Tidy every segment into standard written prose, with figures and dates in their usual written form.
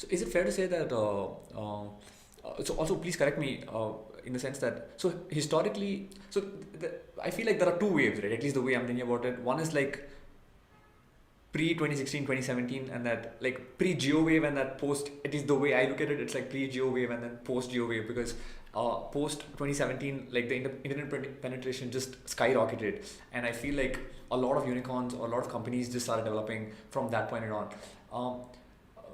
So is it fair to say that, so also please correct me in the sense that, so historically, so I feel like there are two waves, right? At least the way I'm thinking about it. One is like pre 2016, 2017, and that like pre geo wave and that post, at least the way I look at it, it's like pre geo wave and then post geo wave, because post 2017, like the internet penetration just skyrocketed, and I feel like a lot of unicorns or a lot of companies just started developing from that point on. Um,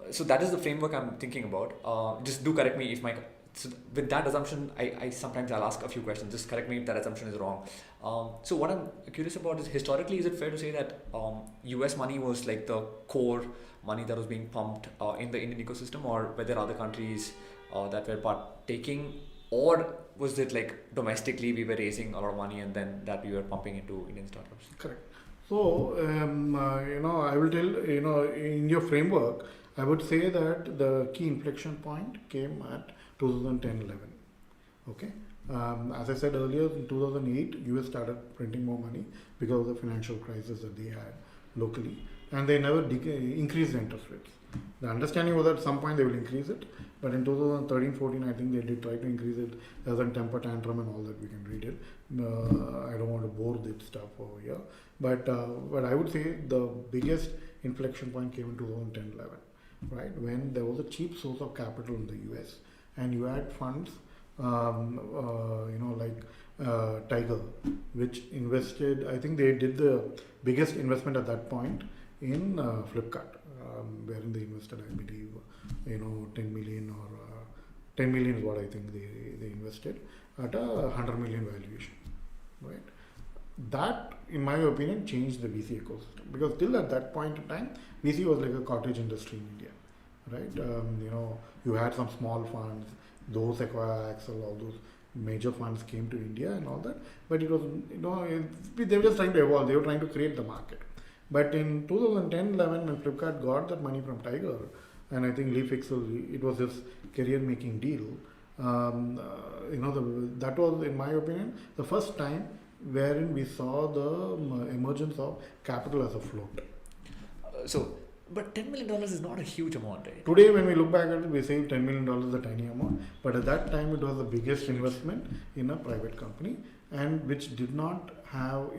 so that is the framework I'm thinking about. Just do correct me if my, so with that assumption, I sometimes I'll ask a few questions. Just correct me if that assumption is wrong. So what I'm curious about is, historically, is it fair to say that US money was like the core money that was being pumped in the Indian ecosystem, or were there other countries that were partaking, or was it like domestically we were raising a lot of money and then that we were pumping into Indian startups? Correct. So, I will tell, in your framework, I would say that the key inflection point came at 2010-11. Okay. As I said earlier, in 2008, US started printing more money because of the financial crisis that they had locally, and they never increased the interest rates. The understanding was that at some point they will increase it, but in 2013-14, I think they did try to increase it. There's a temper tantrum and all that, we can read it. I don't want to bore this stuff over here, but I would say the biggest inflection point came in 2010-11, right, when there was a cheap source of capital in the US, and you had funds, like Tiger, which invested. I think they did the biggest investment at that point in Flipkart, wherein they invested, I believe, 10 million or 10 million is what I think they invested at a 100 million valuation, right? That, in my opinion, changed the VC ecosystem, because till at that point in time, VC was like a cottage industry in India, right? You had some small funds, those Sequoia, Axel, all those major funds came to India and all that, but it was, they were just trying to evolve, they were trying to create the market. But in 2010-11, when Flipkart got that money from Tiger, and I think Lee Fixel, it was his career-making deal, that was, in my opinion, the first time wherein we saw the emergence of capital as a float. But $10 million is not a huge amount, right? Today, when we look back at it, we say $10 million is a tiny amount, but at that time, it was the biggest investment in a private company, and which did not have,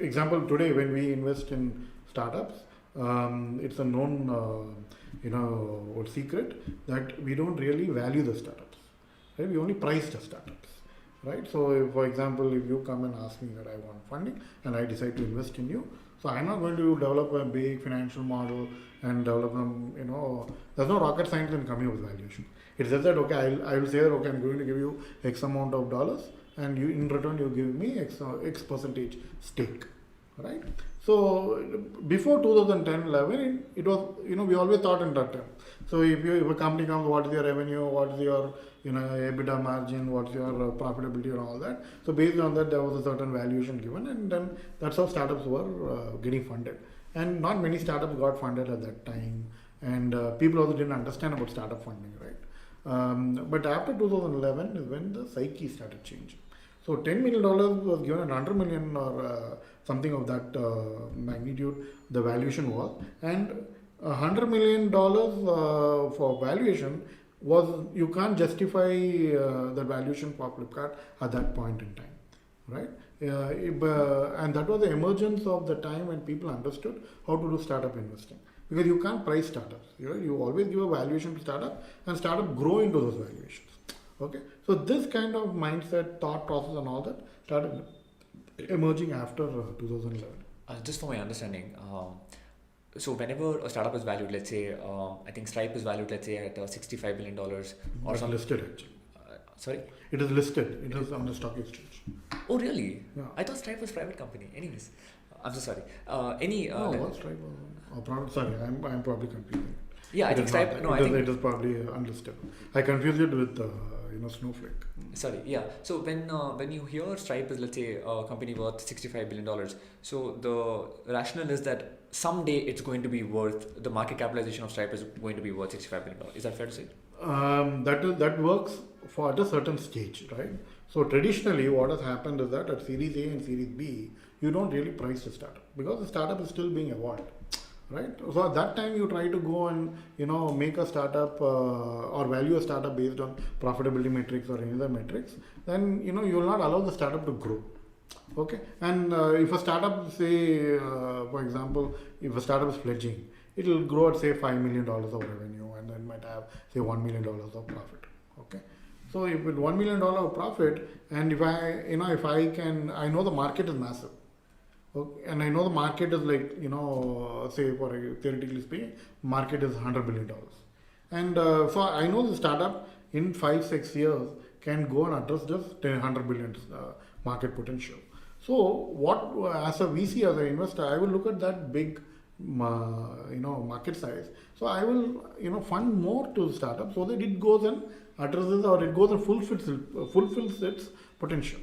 example, today when we invest in startups, it's a known, secret that we don't really value the startups, right? We only price the startups, right? So, if, for example, if you come and ask me that I want funding and I decide to invest in you, so I'm not going to develop a big financial model and develop them, there's no rocket science in coming up with valuation. It's just that, okay, I will say that, okay, I'm going to give you X amount of dollars, and you, in return, you give me X percentage stake, right? So before 2010-11, it was, we always thought in that term. So if a company comes, what is your revenue, what is your, EBITDA margin, what's your profitability and all that. So based on that, there was a certain valuation given, and then that's how startups were getting funded. And not many startups got funded at that time, and people also didn't understand about startup funding, right? But after 2011 is when the psyche started changing. So $10 million was given at 100 million or something of that magnitude, the valuation was, and $100 million for valuation was, you can't justify the valuation for Flipkart at that point in time, right? And that was the emergence of the time when people understood how to do startup investing, because you can't price startups. You always give a valuation to startup, and startup grow into those valuations. Okay, so this kind of mindset, thought process, and all that started emerging after 2011. Just for my understanding, so whenever a startup is valued, let's say, I think Stripe is valued, let's say, at $65 billion or something. Listed, actually. Sorry? It is listed. It is on the stock exchange. Oh, really? Yeah. I thought Stripe was a private company. Anyways, I'm so sorry. What Stripe was? Sorry, I'm probably confusing. Yeah, I think Stripe. It is probably unlisted. I confused it with Snowflake. Sorry, yeah. So when you hear Stripe is, let's say, a company worth $65 billion, so the rationale is that someday it's going to be worth, the market capitalization of Stripe is going to be worth $65 billion. Is that fair to say? That works for at a certain stage, right? So traditionally, what has happened is that at Series A and Series B, you don't really price the startup, because the startup is still being evolved. right? So at that time you try to go and make a startup or value a startup based on profitability metrics or any other metrics, then you will not allow the startup to grow. Okay, and if a startup, say, for example, if a startup is fledging, it will grow at say $5 million of revenue, and then might have say $1 million of profit. Okay, so if with $1 million of profit, and if I know the market is massive. Okay, and I know the market is like say for theoretically speaking, market is $100 billion, and so I know the startup in 5-6 years can go and address just 100 billion market potential. So what as a VC, as an investor, I will look at that big market size. So I will fund more to the startup so that it goes and addresses or it goes and fulfills its potential.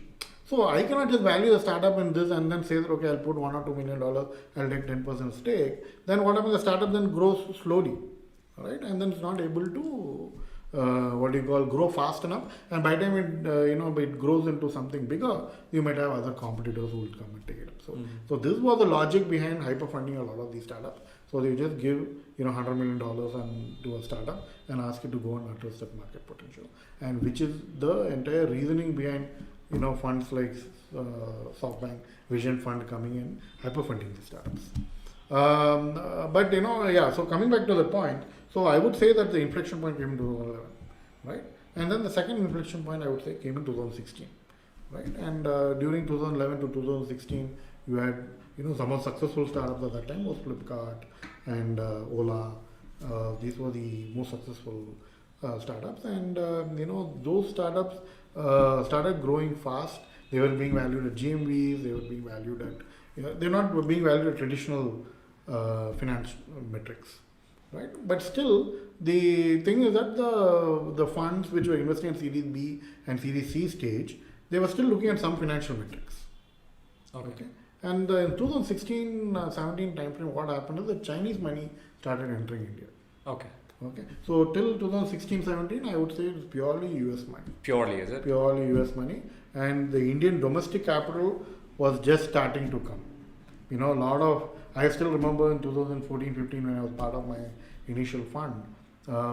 So I cannot just value the startup in this and then say that okay, I'll put $1 or $2 million, I'll take 10% stake. Then what happens? The startup then grows slowly, right? And then it's not able to grow fast enough. And by the time it grows into something bigger, you might have other competitors who will come and take it up. So this was the logic behind hyperfunding a lot of these startups. So they just give $100 million and to a startup and ask it to go and address that market potential, and which is the entire reasoning behind funds like SoftBank Vision Fund coming in, hyperfunding the startups. So coming back to the point, so I would say that the inflection point came in 2011, right? And then the second inflection point I would say came in 2016, right? And during 2011 to 2016, you had some of the successful startups at that time was Flipkart and Ola. These were the most successful startups, and those startups started growing fast. They were being valued at GMVs. They were being valued at they're not being valued at traditional finance metrics, right? But still, the thing is that the funds which were investing in Series B and Series C stage, they were still looking at some financial metrics. Okay. And in 2016-17 timeframe, what happened is that Chinese money started entering India. Okay. So till 2016-17, I would say it's purely US money. Purely, is it? Purely US money. And the Indian domestic capital was just starting to come. I still remember in 2014-15 when I was part of my initial fund,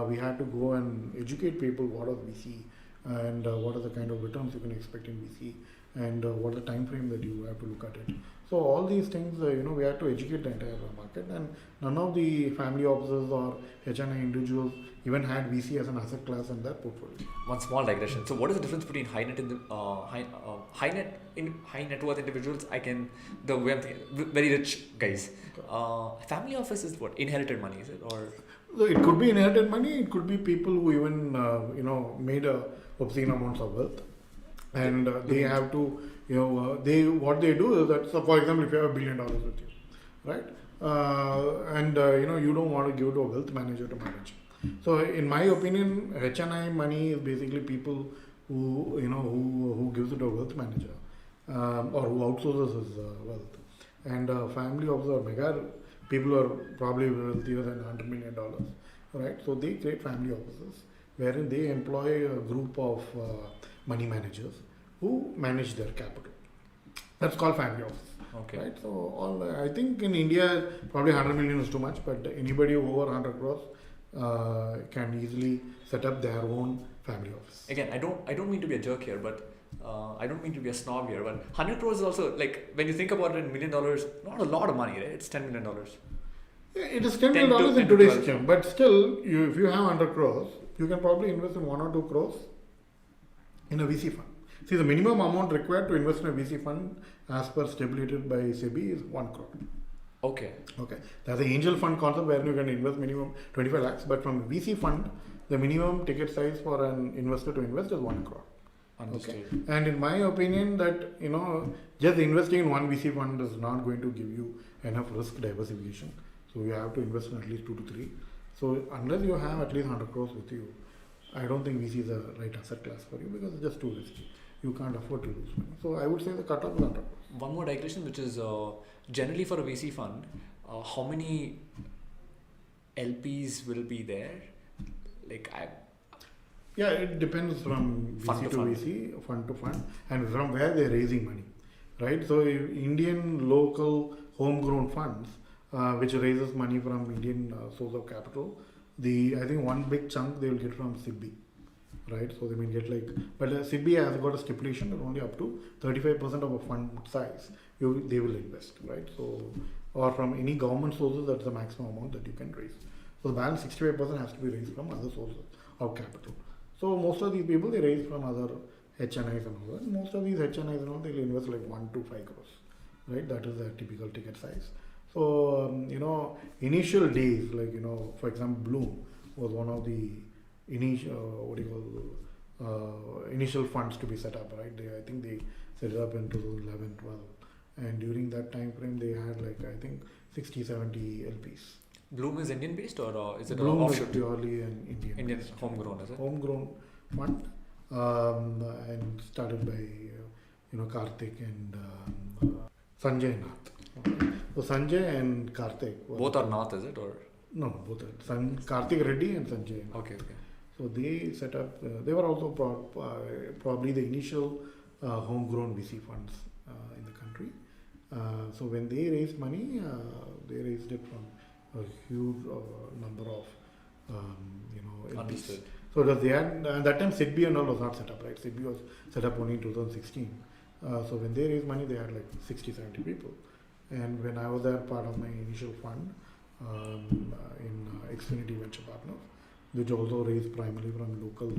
we had to go and educate people what is VC and what are the kind of returns you can expect in VC and what are the time frame that you have to look at it. So all these things, we had to educate the entire market, and none of the family offices or HNI individuals even had VC as an asset class in their portfolio. One small digression. So what is the difference between high net worth individuals? The way I'm thinking, very rich guys. Okay. Family office is what? Inherited money, is it? Or so it could be inherited money. It could be people who even made a obscene amounts of wealth, and they have to what they do is that, so for example, if you have $1 billion with you, right, and you don't want to give it to a wealth manager to manage. So in my opinion, HNI money is basically people who gives it to a wealth manager or who outsources his wealth, and family office or mega people who are probably wealthier than $100 million, right? So they create family offices wherein they employ a group of money managers who manage their capital. That's called family office. Okay. Right. So I think in India probably 100 million is too much, but anybody over 100 crores can easily set up their own family office. Again, I don't mean to be a jerk here, but I don't mean to be a snob here, but 100 crores is also, like, when you think about it in $1 million, not a lot of money, right? It's $10 million. Yeah, it is $10 million in today's system, but still, if you have 100 crores, you can probably invest in 1 or 2 crores in a VC fund. See, the minimum amount required to invest in a VC fund, as per stipulated by SEBI, is 1 crore. Okay. There's an angel fund concept where you can invest minimum 25 lakhs, but from a VC fund, the minimum ticket size for an investor to invest is 1 crore. Understood. Okay. And in my opinion, that just investing in one VC fund is not going to give you enough risk diversification. So you have to invest in at least 2 to 3. So unless you have at least 100 crores with you, I don't think VC is the right asset class for you because it's just too risky. You can't afford to lose money. So I would say the cutoff is 100 crores. One more digression, which is generally for a VC fund, how many LPs will be there? Yeah, it depends from VC to VC, fund to fund, and from where they're raising money, right? So Indian local homegrown funds which raises money from Indian source of capital. I think one big chunk they will get from SIDBI, right? So they may get like, but SIDBI has got a stipulation that only up to 35% of a fund size they will invest, right? So, or from any government sources, that's the maximum amount that you can raise. So the balance 65% has to be raised from other sources of capital. So most of these people they raise from other HNIs and all that. Most of these HNIs and all they'll invest like 1 to 5 crores, right? That is the typical ticket size. So initial days, like for example, Bloom was one of the initial initial funds to be set up, right? I think they set it up in 2011, 12, and during that time frame they had like I think 60, 70 LPs. Bloom is Indian based or is it Bloom an is offshoot? purely an Indian Based. Homegrown, is it? Homegrown fund, and started by Karthik and Sanjay Nath. Okay. So Sanjay and Karthik. Both are Nath, is it? Or no, both are Karthik Reddy and Sanjay Nath. okay. So they set up. They were also probably the initial homegrown VC funds in the country. So when they raised money, they raised it from a huge number of LPs. Understood. So they had at that time SIDBI and all was not set up, right? SIDBI was set up only in 2016. So when they raised money, they had like 60, 70 people. And when I was there, part of my initial fund in Xfinity Venture Partners, which also raised primarily from local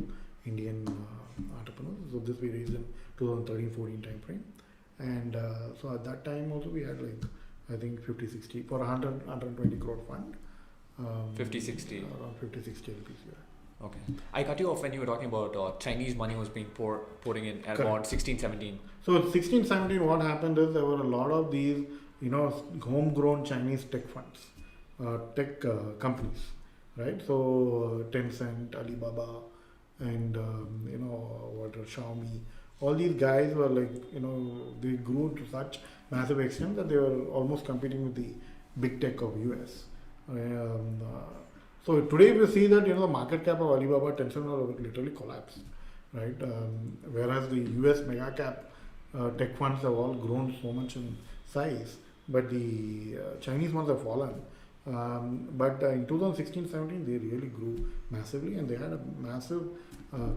Indian entrepreneurs. So this we raised in 2013-14 time frame. And so at that time also we had like I think 50, 60 for 120 crore fund. 50, 60. Around 50, 60 LPs, yeah. Okay. I cut you off when you were talking about Chinese money was being pouring in at about 16, 17. So 16, 17, what happened is there were a lot of these, homegrown Chinese tech funds, tech companies, right? So Tencent, Alibaba, and Xiaomi. All these guys were like, they grew to such massive extent that they were almost competing with the big tech of US. So today we see that the market cap of Alibaba, Tencent are literally collapsed, right? Whereas the US mega cap tech funds have all grown so much in size, but the Chinese ones have fallen. But in 2016-17 they really grew massively, and they had a massive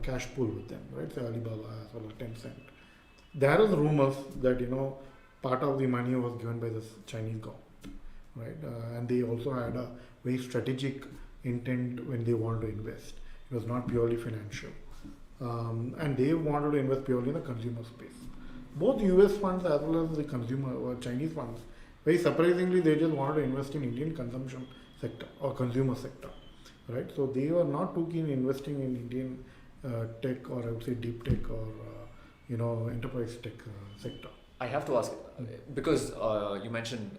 cash pool with them, right? So Alibaba as well as Tencent. There is rumors that part of the money was given by the Chinese government, right? And they also had a very strategic intent when they wanted to invest. It was not purely financial, and they wanted to invest purely in the consumer space. Both US funds as well as the consumer or Chinese funds, very surprisingly, they just wanted to invest in Indian consumption sector or consumer sector, right? So they were not too keen investing in Indian tech, or I would say deep tech, or enterprise tech sector. I have to ask, because you mentioned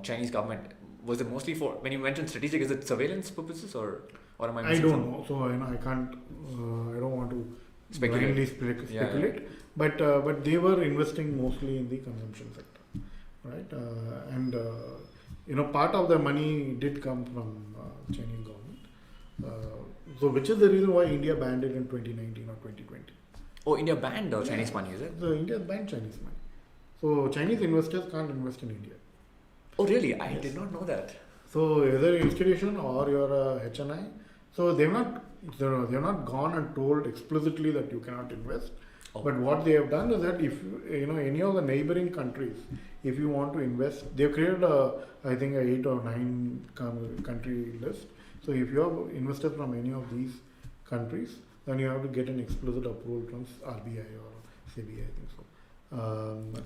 Chinese government, was it mostly for, when you mentioned strategic, is it surveillance purposes or am I missing I don't know. So I can't, I don't want to blindly speculate. Yeah. But they were investing mostly in the consumption sector, right? And part of the money did come from Chinese government. So which is the reason why India banned it in 2019 or 2020. Oh, India banned Chinese money, is it? So India banned Chinese money. So Chinese investors can't invest in India. Oh, really? I did not know that. So either institution or you're a HNI. So they've not gone and told explicitly that you cannot invest. Oh. But what they have done is that if any of the neighboring countries, if you want to invest, they've created I think a 8 or 9 country list. So if you have investors from any of these countries, then you have to get an explicit approval from RBI or CBI, I think so.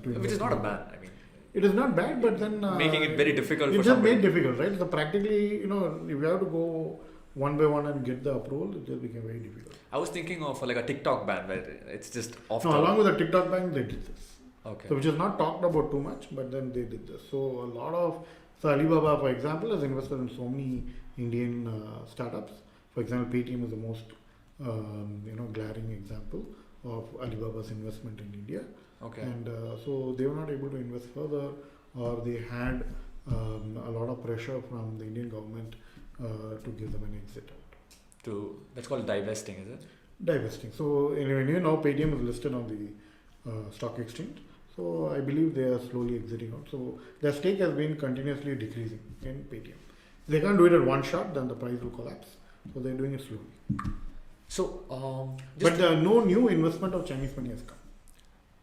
Which is not a ban. I mean, it is not bad, but then making it very difficult. It just made difficult, right? So practically, if you have to go one by one and get the approval, it just became very difficult. I was thinking of like a TikTok ban where it's just off. No, along with the TikTok ban, they did this. Okay. So which is not talked about too much, but then they did this. So Alibaba, for example, has invested in so many Indian startups. For example, Paytm is the most glaring example of Alibaba's investment in India. Okay. And so they were not able to invest further, or they had a lot of pressure from the Indian government to give them an exit out. That's called divesting, is it? Divesting. So when Paytm is listed on the stock exchange, So I believe they are slowly exiting out. So their stake has been continuously decreasing in Paytm. They can't do it at one shot, then the price will collapse. So they're doing it slowly. So, But no new investment of Chinese money has come.